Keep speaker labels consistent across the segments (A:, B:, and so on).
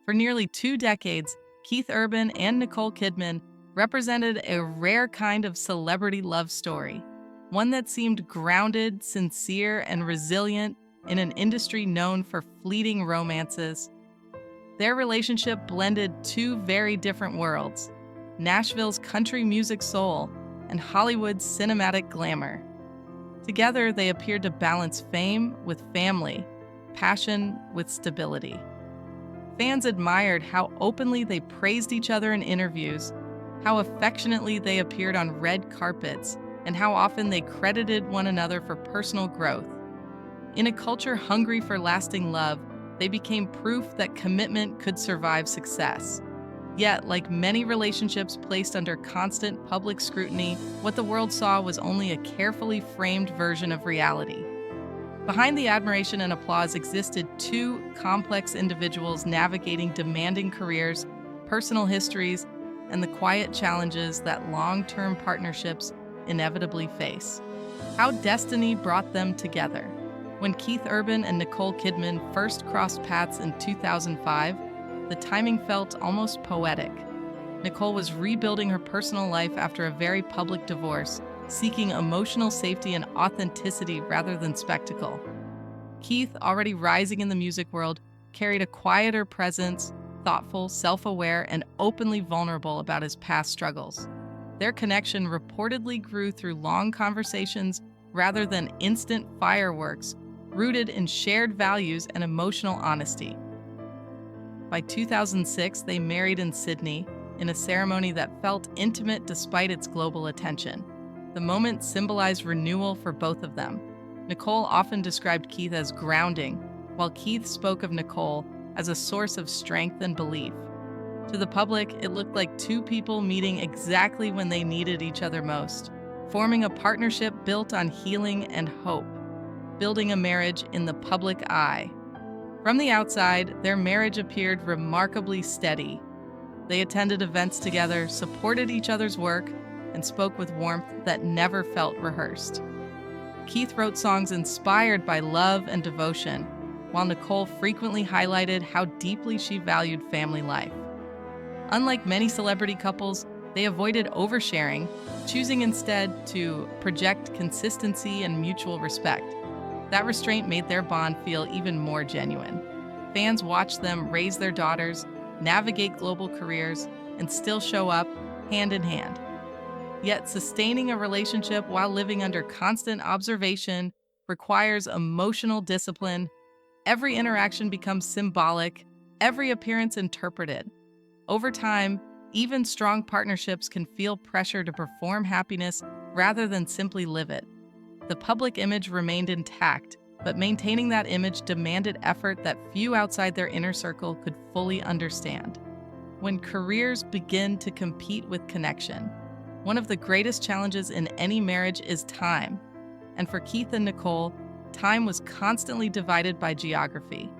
A: For nearly 2 decades, Keith Urban and Nicole Kidman represented a rare kind of celebrity love story, one that seemed grounded, sincere, and resilient in an industry known for fleeting romances. Their relationship blended two very different worlds: Nashville's country music soul and Hollywood's cinematic glamour. Together, they appeared to balance fame with family, passion with stability. Fans admired how openly they praised each other in interviews, how affectionately they appeared on red carpets, and how often they credited one another for personal growth. In a culture hungry for lasting love, they became proof that commitment could survive success. Yet, like many relationships placed under constant public scrutiny, what the world saw was only a carefully framed version of reality. Behind the admiration and applause existed two complex individuals navigating demanding careers, personal histories, and the quiet challenges that long-term partnerships inevitably face. How destiny brought them together. When Keith Urban and Nicole Kidman first crossed paths in 2005, the timing felt almost poetic. Nicole was rebuilding her personal life after a very public divorce, seeking emotional safety and authenticity rather than spectacle. Keith, already rising in the music world, carried a quieter presence, thoughtful, self-aware, and openly vulnerable about his past struggles. Their connection reportedly grew through long conversations rather than instant fireworks, rooted in shared values and emotional honesty. By 2006, they married in Sydney, in a ceremony that felt intimate despite its global attention. The moment symbolized renewal for both of them. Nicole often described Keith as grounding, while Keith spoke of Nicole as a source of strength and belief. To the public, it looked like two people meeting exactly when they needed each other most, forming a partnership built on healing and hope, building a marriage in the public eye. From the outside, their marriage appeared remarkably steady. They attended events together, supported each other's work, and spoke with warmth that never felt rehearsed. Keith wrote songs inspired by love and devotion, while Nicole frequently highlighted how deeply she valued family life. Unlike many celebrity couples, they avoided oversharing, choosing instead to project consistency and mutual respect. That restraint made their bond feel even more genuine. Fans watched them raise their daughters, navigate global careers, and still show up hand in hand. Yet sustaining a relationship while living under constant observation requires emotional discipline. Every interaction becomes symbolic, every appearance interpreted. Over time, even strong partnerships can feel pressure to perform happiness rather than simply live it. The public image remained intact, but maintaining that image demanded effort that few outside their inner circle could fully understand. When careers begin to compete with connection, one of the greatest challenges in any marriage is time. And for Keith and Nicole, time was constantly divided by geography.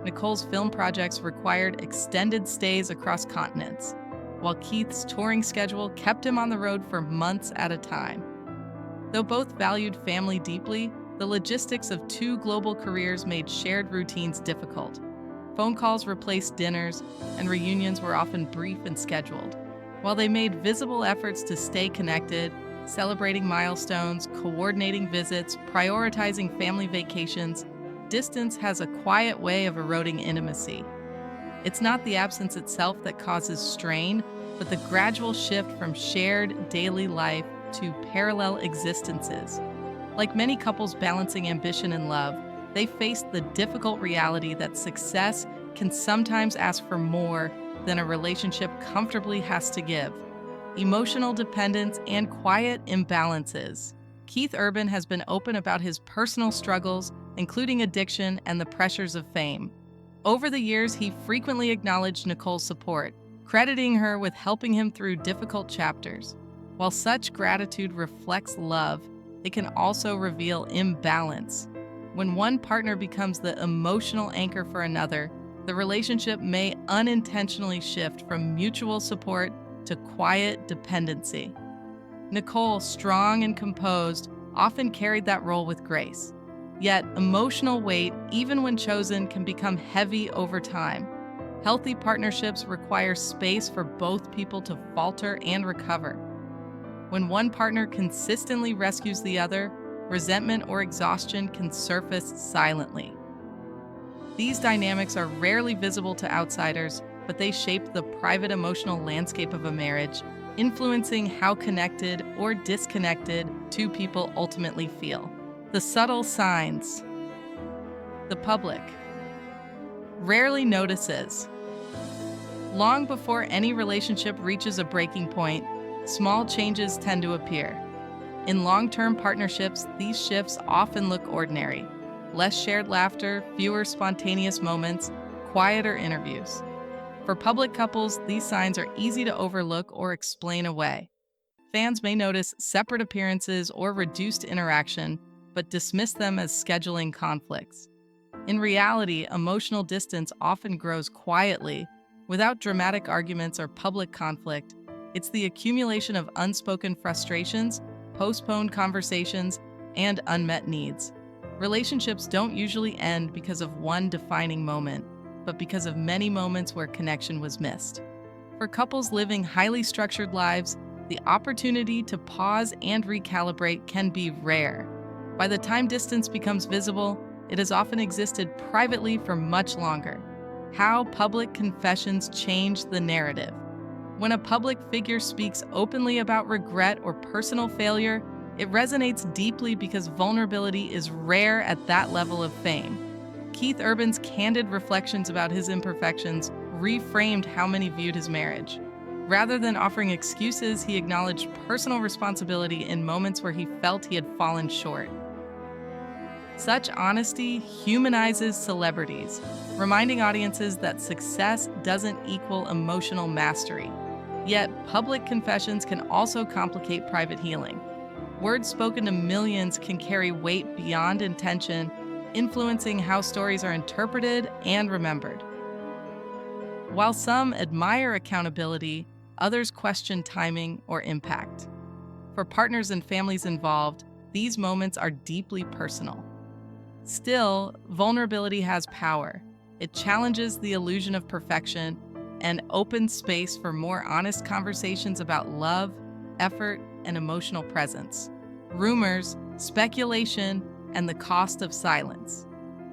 A: Nicole's film projects required extended stays across continents, while Keith's touring schedule kept him on the road for months at a time. Though both valued family deeply, the logistics of two global careers made shared routines difficult. Phone calls replaced dinners, and reunions were often brief and scheduled. While they made visible efforts to stay connected, celebrating milestones, coordinating visits, prioritizing family vacations, distance has a quiet way of eroding intimacy. It's not the absence itself that causes strain, but the gradual shift from shared daily life to parallel existences. Like many couples balancing ambition and love, they faced the difficult reality that success can sometimes ask for more than a relationship comfortably has to give. Emotional dependence and quiet imbalances. Keith Urban has been open about his personal struggles, including addiction and the pressures of fame. Over the years, he frequently acknowledged Nicole's support, crediting her with helping him through difficult chapters. While such gratitude reflects love, it can also reveal imbalance. When one partner becomes the emotional anchor for another, the relationship may unintentionally shift from mutual support to quiet dependency. Nicole, strong and composed, often carried that role with grace. Yet, emotional weight, even when chosen, can become heavy over time. Healthy partnerships require space for both people to falter and recover. When one partner consistently rescues the other, resentment or exhaustion can surface silently. These dynamics are rarely visible to outsiders, but they shape the private emotional landscape of a marriage, influencing how connected or disconnected two people ultimately feel. The subtle signs the public rarely notices. Long before any relationship reaches a breaking point, small changes tend to appear. In long-term partnerships, these shifts often look ordinary. Less shared laughter, fewer spontaneous moments, quieter interviews. For public couples, these signs are easy to overlook or explain away. Fans may notice separate appearances or reduced interaction, but dismiss them as scheduling conflicts. In reality, emotional distance often grows quietly, without dramatic arguments or public conflict. It's the accumulation of unspoken frustrations, postponed conversations, and unmet needs. Relationships don't usually end because of one defining moment, but because of many moments where connection was missed. For couples living highly structured lives, the opportunity to pause and recalibrate can be rare. By the time distance becomes visible, it has often existed privately for much longer. How public confessions change the narrative. When a public figure speaks openly about regret or personal failure, it resonates deeply because vulnerability is rare at that level of fame. Keith Urban's candid reflections about his imperfections reframed how many viewed his marriage. Rather than offering excuses, he acknowledged personal responsibility in moments where he felt he had fallen short. Such honesty humanizes celebrities, reminding audiences that success doesn't equal emotional mastery. Yet, public confessions can also complicate private healing. Words spoken to millions can carry weight beyond intention, influencing how stories are interpreted and remembered. While some admire accountability, others question timing or impact. For partners and families involved, these moments are deeply personal. Still, vulnerability has power. It challenges the illusion of perfection and opens space for more honest conversations about love, effort, and emotional presence. Rumors, speculation, and the cost of silence.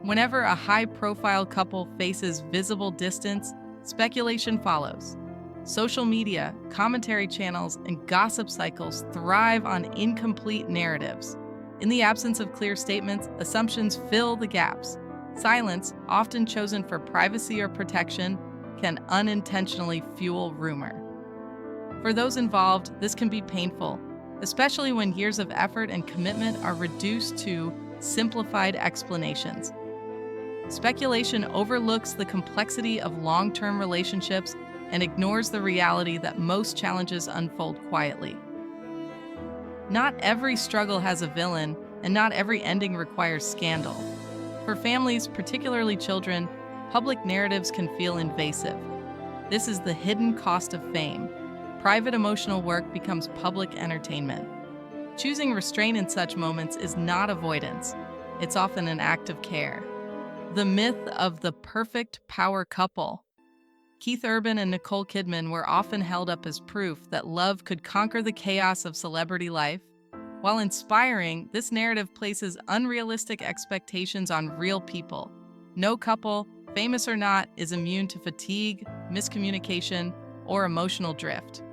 A: Whenever a high-profile couple faces visible distance, speculation follows. Social media, commentary channels, and gossip cycles thrive on incomplete narratives. In the absence of clear statements, assumptions fill the gaps. Silence, often chosen for privacy or protection, can unintentionally fuel rumor. For those involved, this can be painful, especially when years of effort and commitment are reduced to simplified explanations. Speculation overlooks the complexity of long-term relationships and ignores the reality that most challenges unfold quietly. Not every struggle has a villain, and not every ending requires scandal. For families, particularly children, public narratives can feel invasive. This is the hidden cost of fame. Private emotional work becomes public entertainment. Choosing restraint in such moments is not avoidance. It's often an act of care. The myth of the perfect power couple. Keith Urban and Nicole Kidman were often held up as proof that love could conquer the chaos of celebrity life. While inspiring, this narrative places unrealistic expectations on real people. No couple, famous or not, is immune to fatigue, miscommunication, or emotional drift.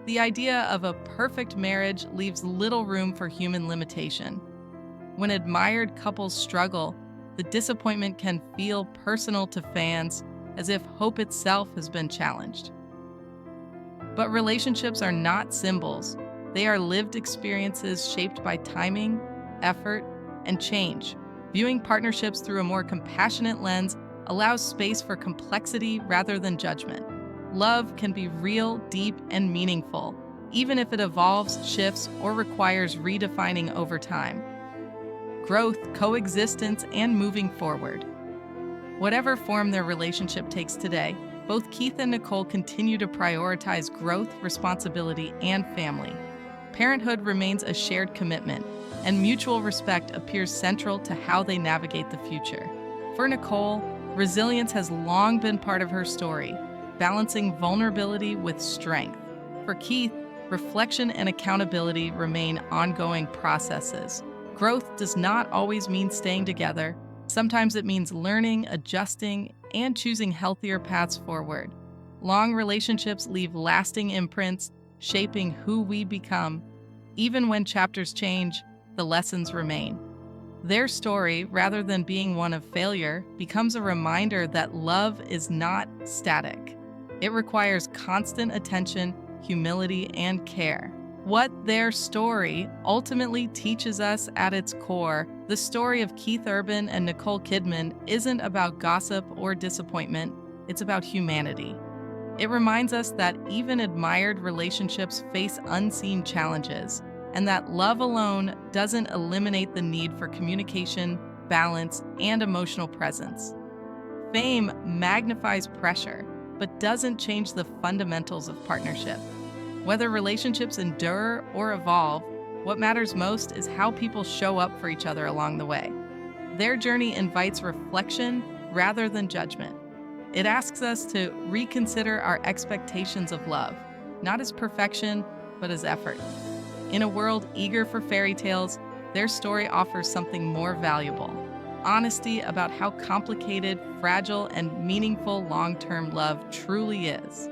A: The idea of a perfect marriage leaves little room for human limitation. When admired couples struggle, the disappointment can feel personal to fans, as if hope itself has been challenged. But relationships are not symbols. They are lived experiences shaped by timing, effort, and change. Viewing partnerships through a more compassionate lens allows space for complexity rather than judgment. Love can be real, deep, and meaningful, even if it evolves, shifts, or requires redefining over time. Growth, coexistence, and moving forward. Whatever form their relationship takes today, both Keith and Nicole continue to prioritize growth, responsibility, and family. Parenthood remains a shared commitment, and mutual respect appears central to how they navigate the future. For Nicole, Resilience has long been part of her story, balancing vulnerability with strength. For Keith, reflection and accountability remain ongoing processes. Growth does not always mean staying together. Sometimes it means learning, adjusting, and choosing healthier paths forward. Long relationships leave lasting imprints, shaping who we become. Even when chapters change, the lessons remain. Their story, rather than being one of failure, becomes a reminder that love is not static. It requires constant attention, humility, and care. What their story ultimately teaches us at its core, the story of Keith Urban and Nicole Kidman isn't about gossip or disappointment, it's about humanity. It reminds us that even admired relationships face unseen challenges, and that love alone doesn't eliminate the need for communication, balance, and emotional presence. Fame magnifies pressure, but doesn't change the fundamentals of partnership. Whether relationships endure or evolve, what matters most is how people show up for each other along the way. Their journey invites reflection rather than judgment. It asks us to reconsider our expectations of love, not as perfection, but as effort. In a world eager for fairy tales, their story offers something more valuable: honesty about how complicated, fragile, and meaningful long-term love truly is.